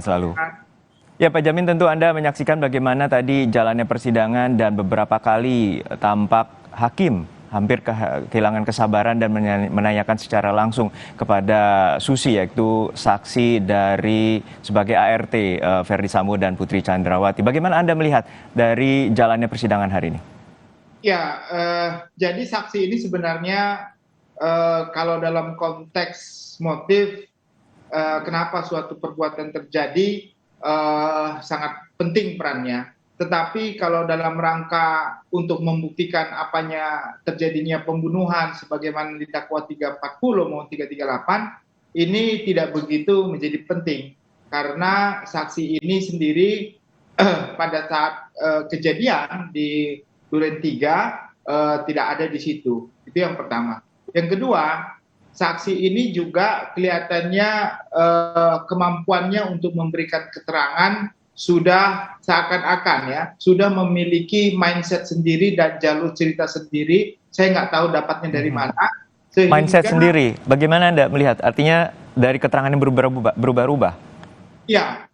selalu. Ya Pak Jamin, tentu Anda menyaksikan bagaimana tadi jalannya persidangan dan beberapa kali tampak hakim hampir kehilangan kesabaran dan menanyakan secara langsung kepada Susi, yaitu saksi dari sebagai ART Ferdy Sambo dan Putri Chandrawati. Bagaimana Anda melihat dari jalannya persidangan hari ini? Ya, jadi saksi ini sebenarnya kalau dalam konteks motif kenapa suatu perbuatan terjadi sangat penting perannya. Tetapi kalau dalam rangka untuk membuktikan apanya terjadinya pembunuhan sebagaimana didakwa 340 maupun 338, ini tidak begitu menjadi penting. Karena saksi ini sendiri pada saat kejadian di Duren 3 tidak ada di situ. Itu yang pertama. Yang kedua, saksi ini juga kelihatannya kemampuannya untuk memberikan keterangan sudah seakan-akan ya, sudah memiliki mindset sendiri dan jalur cerita sendiri. Saya nggak tahu dapatnya dari mana. Sehingga, mindset sendiri, bagaimana Anda melihat? Artinya dari keterangan yang berubah-ubah? Ya,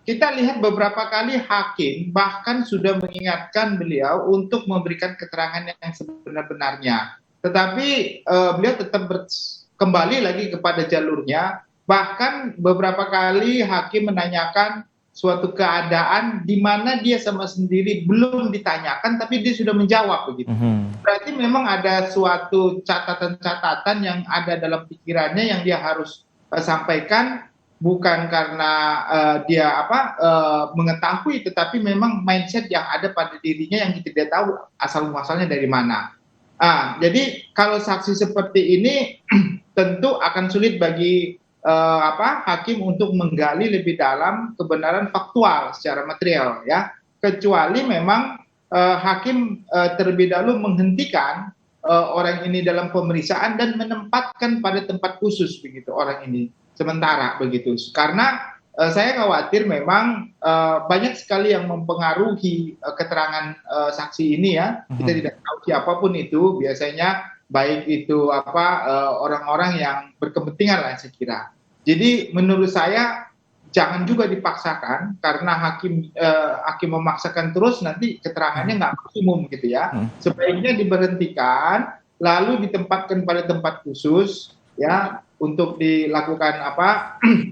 kita lihat beberapa kali hakim bahkan sudah mengingatkan beliau untuk memberikan keterangan yang sebenar-benarnya. Tetapi beliau tetap kembali lagi kepada jalurnya. Bahkan beberapa kali hakim menanyakan suatu keadaan di mana dia sama sendiri belum ditanyakan, tapi dia sudah menjawab begitu. Berarti memang ada suatu catatan-catatan yang ada dalam pikirannya yang dia harus sampaikan, bukan karena dia mengetahui, tetapi memang mindset yang ada pada dirinya yang kita tidak tahu asal muasalnya dari mana. Jadi kalau saksi seperti ini tentu akan sulit bagi hakim untuk menggali lebih dalam kebenaran faktual secara material ya, kecuali memang hakim terlebih dahulu menghentikan orang ini dalam pemeriksaan dan menempatkan pada tempat khusus begitu orang ini sementara begitu, karena saya khawatir memang banyak sekali yang mempengaruhi keterangan saksi ini ya. Kita tidak tahu siapapun itu, biasanya baik itu orang-orang yang berkepentingan lah saya kira. Jadi menurut saya jangan juga dipaksakan, karena hakim memaksakan terus nanti keterangannya nggak maksimum gitu ya. Sebaiknya diberhentikan lalu ditempatkan pada tempat khusus ya, untuk dilakukan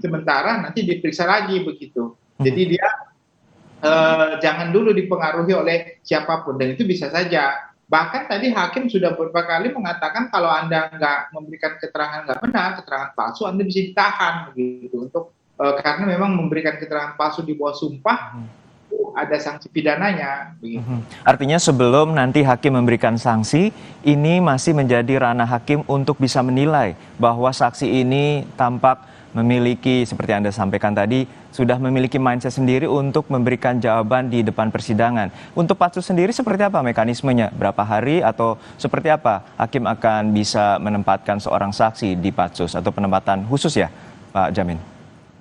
sementara, nanti diperiksa lagi begitu. Jadi dia jangan dulu dipengaruhi oleh siapapun, dan itu bisa saja. Bahkan tadi hakim sudah beberapa kali mengatakan kalau Anda nggak memberikan keterangan nggak benar, keterangan palsu, Anda bisa ditahan begitu, untuk karena memang memberikan keterangan palsu di bawah sumpah ada sanksi pidananya. Begitu. Artinya sebelum nanti hakim memberikan sanksi, ini masih menjadi ranah hakim untuk bisa menilai bahwa saksi ini tampak memiliki, seperti Anda sampaikan tadi, sudah memiliki mindset sendiri untuk memberikan jawaban di depan persidangan. Untuk Patsus sendiri seperti apa mekanismenya? Berapa hari atau seperti apa hakim akan bisa menempatkan seorang saksi di Patsus atau penempatan khusus ya, Pak Jamin?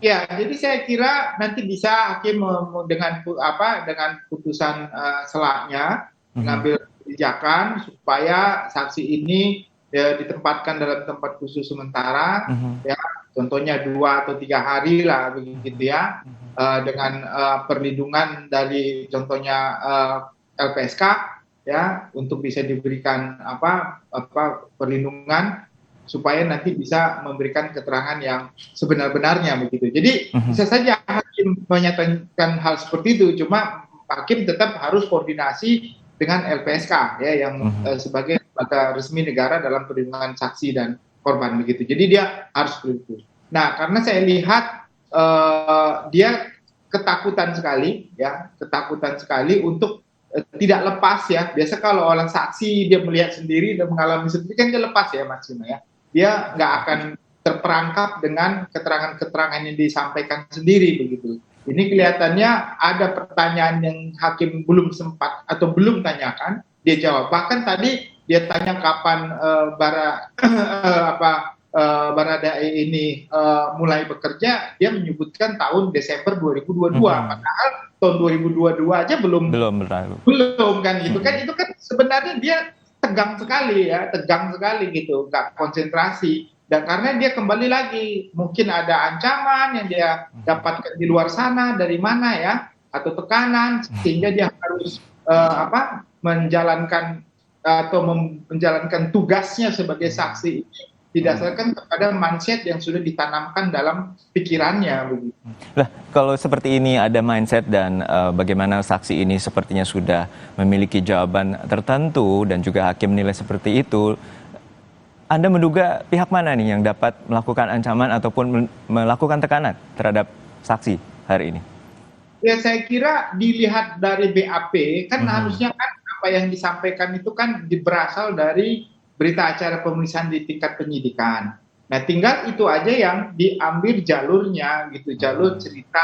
Ya, jadi saya kira nanti bisa hakim dengan putusan selaknya mengambil kebijakan supaya saksi ini ditempatkan dalam tempat khusus sementara, ya, contohnya 2 atau 3 hari lah begitu ya, dengan perlindungan dari contohnya LPSK ya, untuk bisa diberikan perlindungan supaya nanti bisa memberikan keterangan yang sebenar-benarnya begitu. Jadi bisa saja hakim menyatakan hal seperti itu, cuma hakim tetap harus koordinasi dengan LPSK ya, yang sebagai lembaga resmi negara dalam perlindungan saksi dan korban begitu. Jadi dia harus begitu. Nah, karena saya lihat dia ketakutan sekali untuk tidak lepas ya. Biasa kalau orang saksi dia melihat sendiri dan mengalami sendiri kan dia lepas ya Mas Yuna ya. Dia nggak akan terperangkap dengan keterangan-keterangan yang disampaikan sendiri begitu. Ini kelihatannya ada pertanyaan yang hakim belum sempat atau belum tanyakan, dia jawab. Bahkan tadi dia tanya kapan Baradae ini mulai bekerja, dia menyebutkan tahun Desember 2022. Padahal tahun 2022 aja belum kan gitu kan. Itu kan sebenarnya dia tegang sekali gitu, nggak konsentrasi. Dan karena dia kembali lagi, mungkin ada ancaman yang dia dapatkan di luar sana dari mana ya, atau tekanan sehingga dia harus menjalankan menjalankan tugasnya sebagai saksi ini didasarkan kepada mindset yang sudah ditanamkan dalam pikirannya begitu. Lah, kalau seperti ini ada mindset dan bagaimana saksi ini sepertinya sudah memiliki jawaban tertentu dan juga hakim menilai seperti itu, Anda menduga pihak mana nih yang dapat melakukan ancaman ataupun melakukan tekanan terhadap saksi hari ini? Ya saya kira dilihat dari BAP kan harusnya kan apa yang disampaikan itu kan berasal dari berita acara pemeriksaan di tingkat penyidikan. Nah tinggal itu aja yang diambil jalurnya gitu, jalur cerita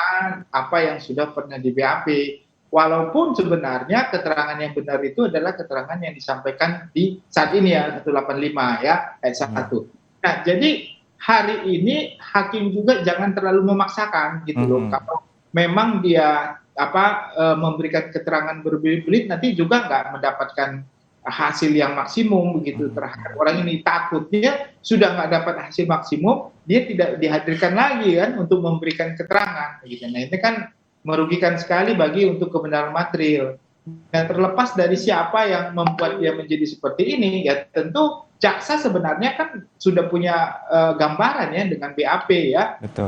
apa yang sudah pernah di BAP. Walaupun sebenarnya keterangan yang benar itu adalah keterangan yang disampaikan di saat ini ya 185 ya ayat 1. Nah jadi hari ini hakim juga jangan terlalu memaksakan gitu loh. Kalau memang dia memberikan keterangan berbelit-belit nanti juga nggak mendapatkan hasil yang maksimum begitu terhadap orang ini, takutnya sudah nggak dapat hasil maksimum dia tidak dihadirkan lagi kan untuk memberikan keterangan gitu. Nah ini kan merugikan sekali bagi untuk kebenaran material. Dan terlepas dari siapa yang membuat dia menjadi seperti ini, ya tentu jaksa sebenarnya kan sudah punya gambaran ya dengan BAP ya. Betul.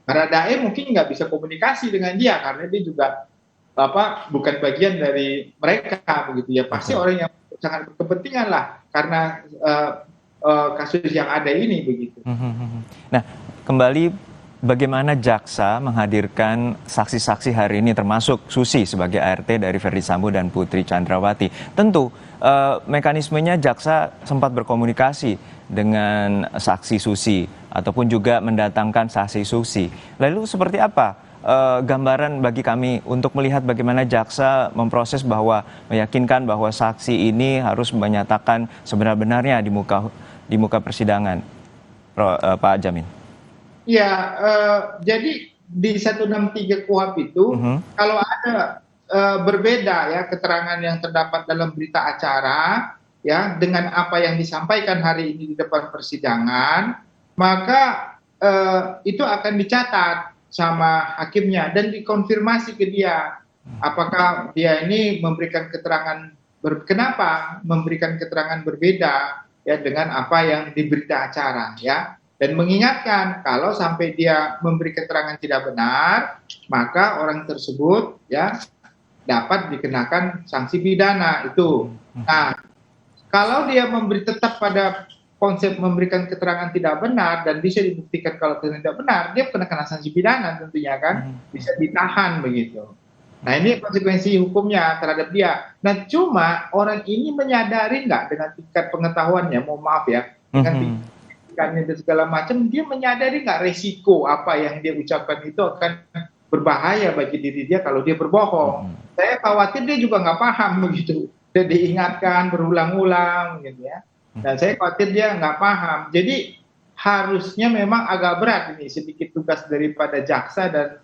Baradae mungkin nggak bisa komunikasi dengan dia karena dia juga bukan bagian dari mereka begitu ya. Pasti orang yang sangat berkepentingan lah karena kasus yang ada ini begitu. Nah, kembali bagaimana jaksa menghadirkan saksi-saksi hari ini termasuk Susi sebagai ART dari Ferdy Sambo dan Putri Chandrawati. Tentu mekanismenya jaksa sempat berkomunikasi dengan saksi Susi ataupun juga mendatangkan saksi Susi. Lalu seperti apa gambaran bagi kami untuk melihat bagaimana jaksa memproses bahwa meyakinkan bahwa saksi ini harus menyatakan sebenar-benarnya di muka persidangan, Pak Jamin? Ya, jadi di 163 KUHP itu kalau ada berbeda ya keterangan yang terdapat dalam berita acara ya dengan apa yang disampaikan hari ini di depan persidangan, maka itu akan dicatat sama hakimnya dan dikonfirmasi ke dia apakah dia ini memberikan keterangan kenapa memberikan keterangan berbeda ya dengan apa yang di berita acara ya. Dan mengingatkan kalau sampai dia memberi keterangan tidak benar, maka orang tersebut ya dapat dikenakan sanksi pidana itu. Nah, kalau dia tetap pada konsep memberikan keterangan tidak benar dan bisa dibuktikan kalau tidak benar, dia kena sanksi pidana tentunya kan, bisa ditahan begitu. Nah ini konsekuensi hukumnya terhadap dia. Nah cuma orang ini menyadari nggak dengan tingkat pengetahuannya, mohon maaf ya, dengan dan segala macam, dia menyadari nggak resiko apa yang dia ucapkan itu akan berbahaya bagi diri dia kalau dia berbohong. Saya khawatir dia juga nggak paham begitu. Dia diingatkan berulang-ulang gitu ya. Dan saya khawatir dia nggak paham. Jadi harusnya memang agak berat ini sedikit tugas daripada jaksa dan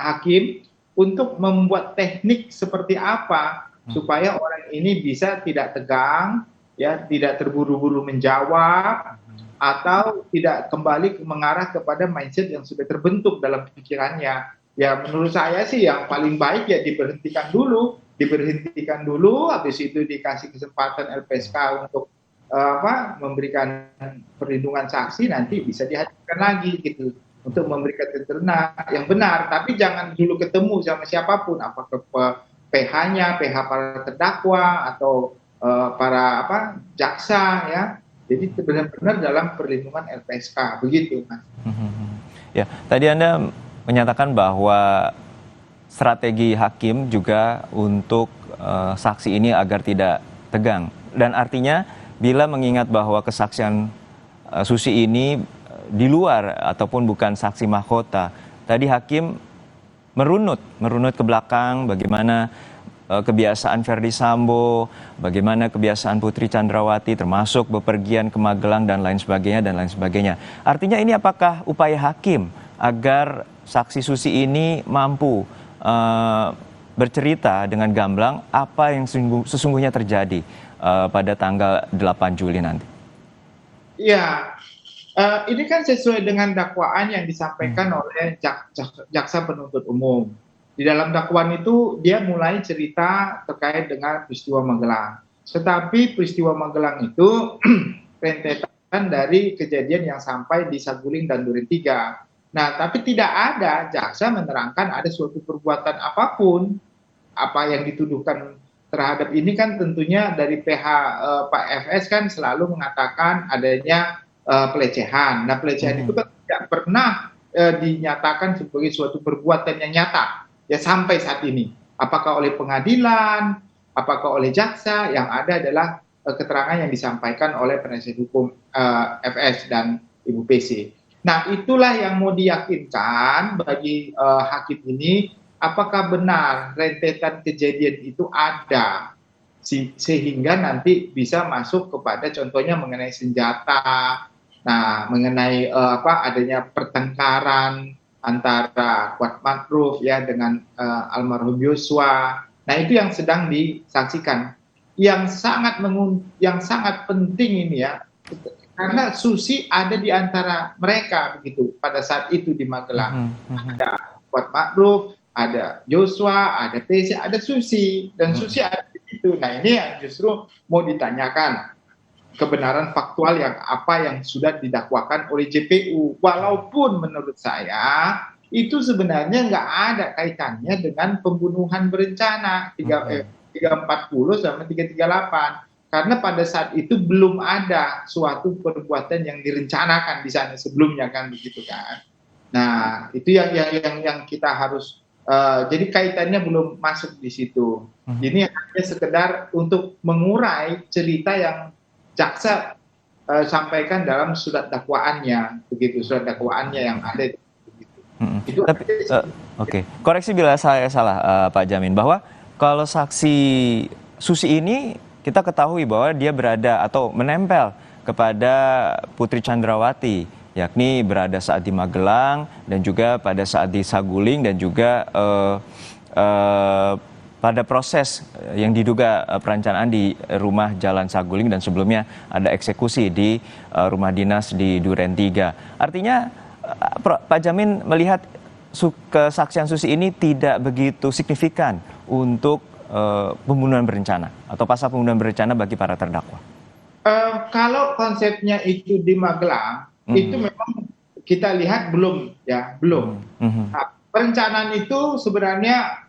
hakim untuk membuat teknik seperti apa supaya orang ini bisa tidak tegang, ya tidak terburu-buru menjawab atau tidak kembali mengarah kepada mindset yang sudah terbentuk dalam pikirannya. Ya menurut saya sih yang paling baik ya diberhentikan dulu, habis itu dikasih kesempatan LPSK untuk memberikan perlindungan saksi, nanti bisa dihadirkan lagi gitu untuk memberikan keterangan yang benar. Tapi jangan dulu ketemu sama siapapun, apakah PH-nya, PH para terdakwa atau para jaksa ya. Jadi benar-benar dalam perlindungan LPSK begitu, Mas. Ya, tadi Anda menyatakan bahwa strategi hakim juga untuk saksi ini agar tidak tegang, dan artinya bila mengingat bahwa kesaksian Susi ini di luar ataupun bukan saksi mahkota, tadi hakim merunut ke belakang bagaimana kebiasaan Ferdy Sambo, bagaimana kebiasaan Putri Chandrawati, termasuk bepergian ke Magelang dan lain sebagainya. Artinya ini apakah upaya hakim agar saksi Susi ini mampu bercerita dengan gamblang apa yang sesungguhnya terjadi pada tanggal 8 Juli nanti? Ya, Ini kan sesuai dengan dakwaan yang disampaikan oleh jaksa penuntut umum. Di dalam dakwaan itu dia mulai cerita terkait dengan peristiwa Magelang. Tetapi peristiwa Magelang itu rentetan dari kejadian yang sampai di Saguling dan Duren 3. Nah, tapi tidak ada jaksa menerangkan ada suatu perbuatan apapun apa yang dituduhkan terhadap ini kan tentunya dari pihak Pak FS kan selalu mengatakan adanya pelecehan. Nah, pelecehan itu kan tidak pernah dinyatakan sebagai suatu perbuatan yang nyata ya sampai saat ini. Apakah oleh pengadilan, apakah oleh jaksa, yang ada adalah keterangan yang disampaikan oleh penasihat hukum FS dan Ibu PC. Nah, itulah yang mau diyakinkan bagi hakim ini, apakah benar rentetan kejadian itu ada sehingga nanti bisa masuk kepada contohnya mengenai senjata, nah mengenai adanya pertengkaran antara Kuat Ma'ruf ya dengan almarhum Yosua. Nah, itu yang sedang disaksikan. Yang sangat penting ini ya, karena Susi ada di antara mereka begitu pada saat itu di Magelang. Ada Kuat Ma'ruf, ada Joshua, ada PC, ada Susi, dan Susi ada di situ. Nah, ini yang justru mau ditanyakan kebenaran faktual yang apa yang sudah didakwakan oleh JPU. Walaupun menurut saya itu sebenarnya nggak ada kaitannya dengan pembunuhan berencana 340 sama 338. Karena pada saat itu belum ada suatu perbuatan yang direncanakan di sana sebelumnya kan begitu kan. Nah, itu yang kita harus jadi kaitannya belum masuk di situ. Ini hanya sekedar untuk mengurai cerita yang jaksa sampaikan dalam surat dakwaannya, begitu surat dakwaannya yang ada. Itu tapi oke. Koreksi bila saya salah, Pak Jamin, bahwa kalau saksi Susi ini kita ketahui bahwa dia berada atau menempel kepada Putri Chandrawati, yakni berada saat di Magelang dan juga pada saat di Saguling dan juga pada proses yang diduga perencanaan di rumah Jalan Saguling dan sebelumnya ada eksekusi di rumah dinas di Duren 3. Artinya Pak Jamin melihat kesaksian Susi ini tidak begitu signifikan untuk pembunuhan berencana atau pasal pembunuhan berencana bagi para terdakwa. Kalau konsepnya itu di Magelang, itu memang kita lihat belum. Nah, perencanaan itu sebenarnya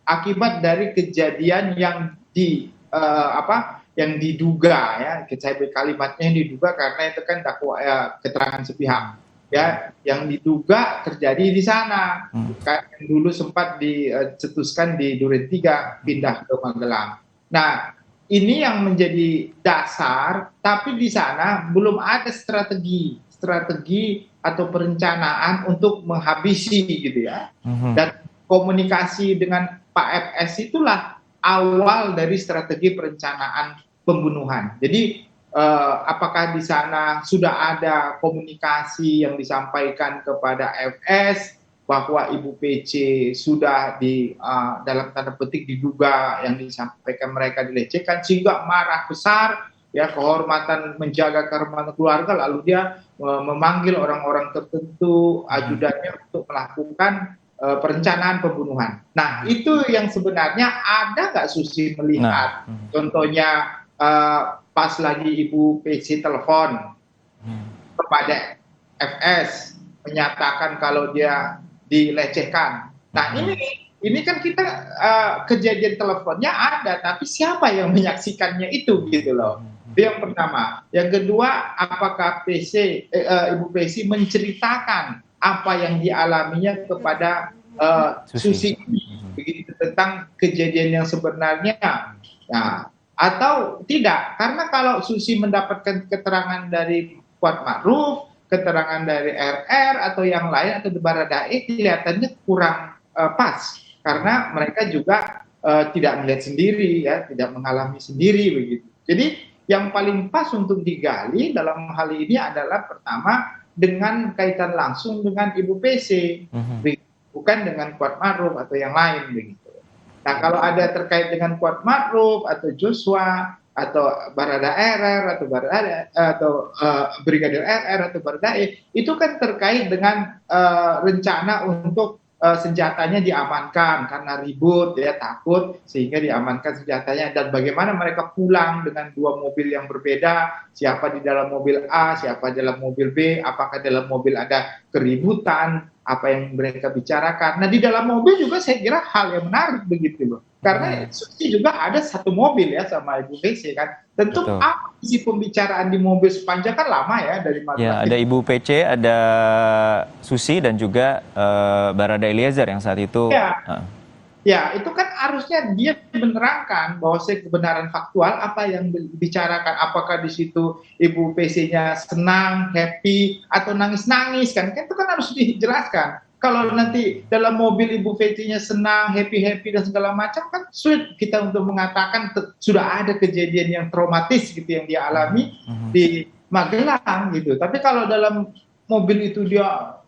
akibat dari kejadian yang yang diduga ya, saya kalimatnya yang diduga karena itu kan keterangan sepihak ya, yang diduga terjadi di sana. Yang dulu sempat dicetuskan di Duren 3 pindah ke Magelang. Nah, ini yang menjadi dasar, tapi di sana belum ada strategi atau perencanaan untuk menghabisi gitu ya. Dan komunikasi dengan Pak FS itulah awal dari strategi perencanaan pembunuhan. Jadi apakah di sana sudah ada komunikasi yang disampaikan kepada FS bahwa Ibu PC sudah dalam tanda petik diduga yang disampaikan mereka dilecehkan sehingga marah besar ya, menjaga kehormatan keluarga, lalu dia memanggil orang-orang tertentu ajudannya untuk melakukan perencanaan pembunuhan. Nah, itu yang sebenarnya ada nggak Susi melihat contohnya pas lagi Ibu PC telepon kepada FS menyatakan kalau dia dilecehkan. Nah, ini kan kita kejadian teleponnya ada, tapi siapa yang menyaksikannya itu gitu loh. Itu yang pertama. Yang kedua, apakah Ibu PC menceritakan apa yang dialaminya kepada Susi begitu tentang kejadian yang sebenarnya. Nah, atau tidak, karena kalau Susi mendapatkan keterangan dari Kuat Ma'ruf, keterangan dari RR atau yang lain atau Baradae kelihatannya kurang pas karena mereka juga tidak melihat sendiri ya, tidak mengalami sendiri begitu. Jadi yang paling pas untuk digali dalam hal ini adalah pertama dengan kaitan langsung dengan Ibu PC, bukan dengan Kuat Ma'ruf atau yang lain begitu. Nah, kalau ada terkait dengan Kuat Ma'ruf atau Joshua, atau Barada RR atau Brigadir RR atau Baradae, itu kan terkait dengan rencana untuk senjatanya diamankan karena ribut ya, takut, sehingga diamankan senjatanya, dan bagaimana mereka pulang dengan dua mobil yang berbeda, siapa di dalam mobil A, siapa di dalam mobil B, apakah dalam mobil ada keributan, apa yang mereka bicarakan. Nah, di dalam mobil juga saya kira hal yang menarik begitu loh. Karena Susi juga ada satu mobil ya sama Ibu PC kan. Tentu Betul. apa isi pembicaraan di mobil sepanjang kan lama ya, dari Ya, 14 ada Ibu PC, ada Susi dan juga Barada Eliezer yang saat itu. ya. Ya, itu kan harusnya dia menerangkan bahwa kebenaran faktual apa yang dibicarakan. Apakah di situ Ibu PC-nya senang, happy, atau nangis-nangis kan? Itu kan harus dijelaskan. Kalau nanti dalam mobil Ibu PC-nya senang, happy-happy dan segala macam, kan sulit kita untuk mengatakan sudah ada kejadian yang traumatis gitu yang dia alami di Magelang gitu. Tapi kalau dalam mobil itu dia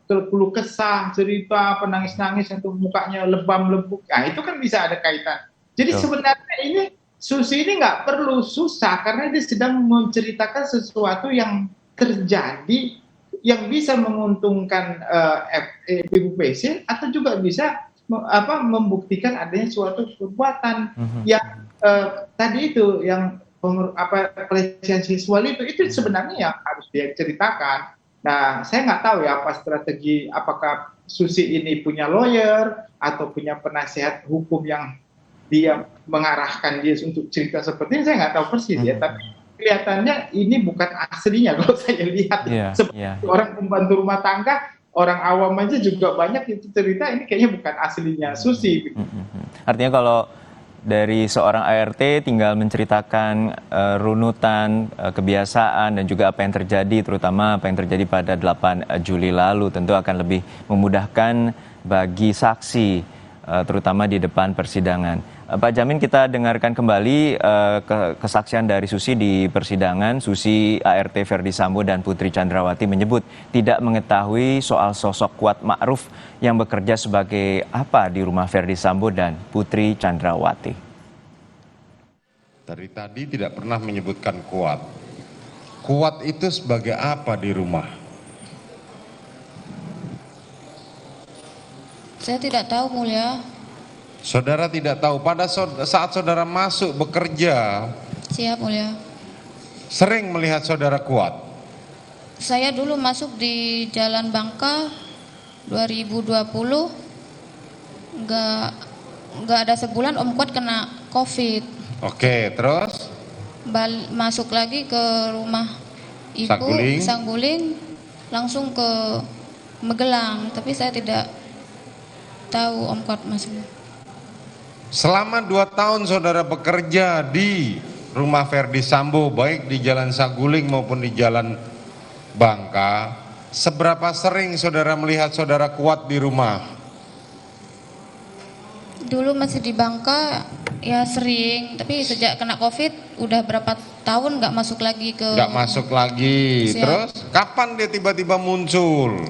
keluh kesah, cerita, penangis-nangis, atau mukanya lebam-lebuk, nah itu kan bisa ada kaitan. Jadi sebenarnya ini Susi ini nggak perlu susah karena dia sedang menceritakan sesuatu yang terjadi yang bisa menguntungkan Ibu PC atau juga bisa membuktikan adanya suatu perbuatan yang tadi itu yang pelecehan seksual itu sebenarnya yang harus dia ceritakan. Nah, saya nggak tahu ya apa strategi, apakah Susi ini punya lawyer atau punya penasihat hukum yang dia mengarahkan dia untuk cerita seperti ini, saya nggak tahu persis ya, tapi kelihatannya ini bukan aslinya kalau saya lihat. Seperti orang pembantu rumah tangga, orang awam aja juga banyak itu cerita, ini kayaknya bukan aslinya Susi. Artinya kalau dari seorang ART tinggal menceritakan runutan, kebiasaan, dan juga apa yang terjadi, terutama apa yang terjadi pada 8 Juli lalu, tentu akan lebih memudahkan bagi saksi, terutama di depan persidangan. Pak Jamin, kita dengarkan kembali kesaksian dari Susi di persidangan. Susi, ART Ferdi Sambo, dan Putri Chandrawati menyebut tidak mengetahui soal sosok Kuat Ma'ruf yang bekerja sebagai apa di rumah Ferdi Sambo dan Putri Chandrawati. Dari tadi tidak pernah menyebutkan Kuat. Kuat itu sebagai apa di rumah? Saya tidak tahu, Mulia. Saudara tidak tahu pada saat saudara masuk bekerja. Siap, Mulia. Sering melihat saudara Kuat. Saya dulu masuk di Jalan Bangka 2020. Nggak ada sebulan Om Kuat kena COVID. Oke, terus? Masuk lagi ke rumah Ibu Sangguling, langsung ke Magelang. Tapi saya tidak tahu Om Kuat masuk. Selama 2 tahun saudara bekerja di rumah Ferdi Sambo, baik di Jalan Saguling maupun di Jalan Bangka, seberapa sering saudara melihat saudara Kuat di rumah? Dulu masih di Bangka ya sering, tapi sejak kena COVID udah berapa tahun nggak masuk lagi ke. Nggak masuk lagi. Siap. Terus kapan dia tiba-tiba muncul?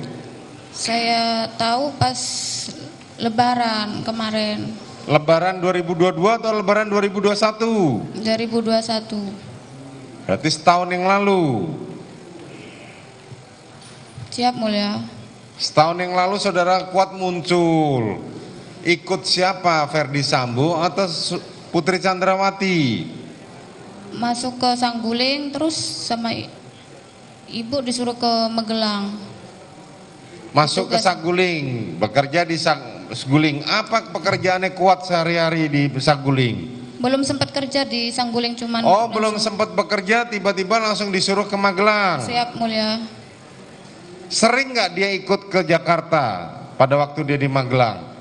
Saya tahu pas Lebaran kemarin. Lebaran 2022 atau Lebaran 2021? 2021. Berarti setahun yang lalu. Siap, Mulia. Setahun yang lalu saudara Kuat muncul. Ikut siapa? Ferdi Sambo atau Putri Chandrawati? Masuk ke Sangguling, terus sama Ibu disuruh ke Magelang. Masuk ke Saguling, bekerja di Saguling. Apa pekerjaannya Kuat sehari-hari di Saguling? Belum sempat kerja di Sangguling, cuman. Oh, belum sempat bekerja, tiba-tiba langsung disuruh ke Magelang. Siap, Mulia. Sering nggak dia ikut ke Jakarta pada waktu dia di Magelang?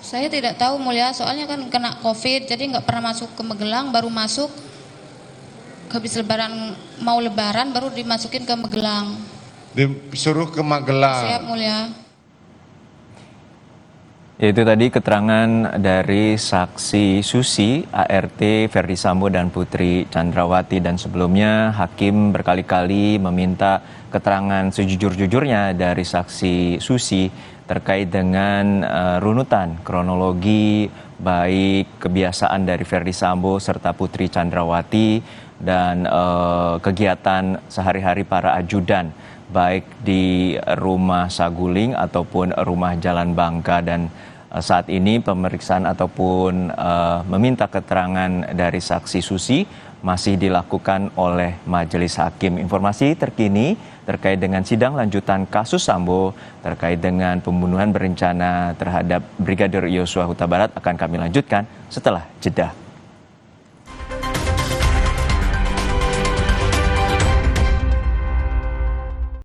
Saya tidak tahu, Mulia, soalnya kan kena COVID, jadi nggak pernah masuk ke Magelang. Baru masuk habis Lebaran, mau Lebaran baru dimasukin ke Magelang. Disuruh ke Magelang. Siap, Mulia. Yaitu tadi keterangan dari saksi Susi, ART, Ferdi Sambo dan Putri Chandrawati, dan sebelumnya hakim berkali-kali meminta keterangan sejujur-jujurnya dari saksi Susi terkait dengan runutan kronologi baik kebiasaan dari Ferdi Sambo serta Putri Chandrawati dan kegiatan sehari-hari para ajudan baik di rumah Saguling ataupun rumah Jalan Bangka, dan saat ini pemeriksaan ataupun meminta keterangan dari saksi Susi masih dilakukan oleh majelis hakim. Informasi terkini terkait dengan sidang lanjutan kasus Sambo terkait dengan pembunuhan berencana terhadap Brigadir Yosua Huta Barat akan kami lanjutkan setelah jeda.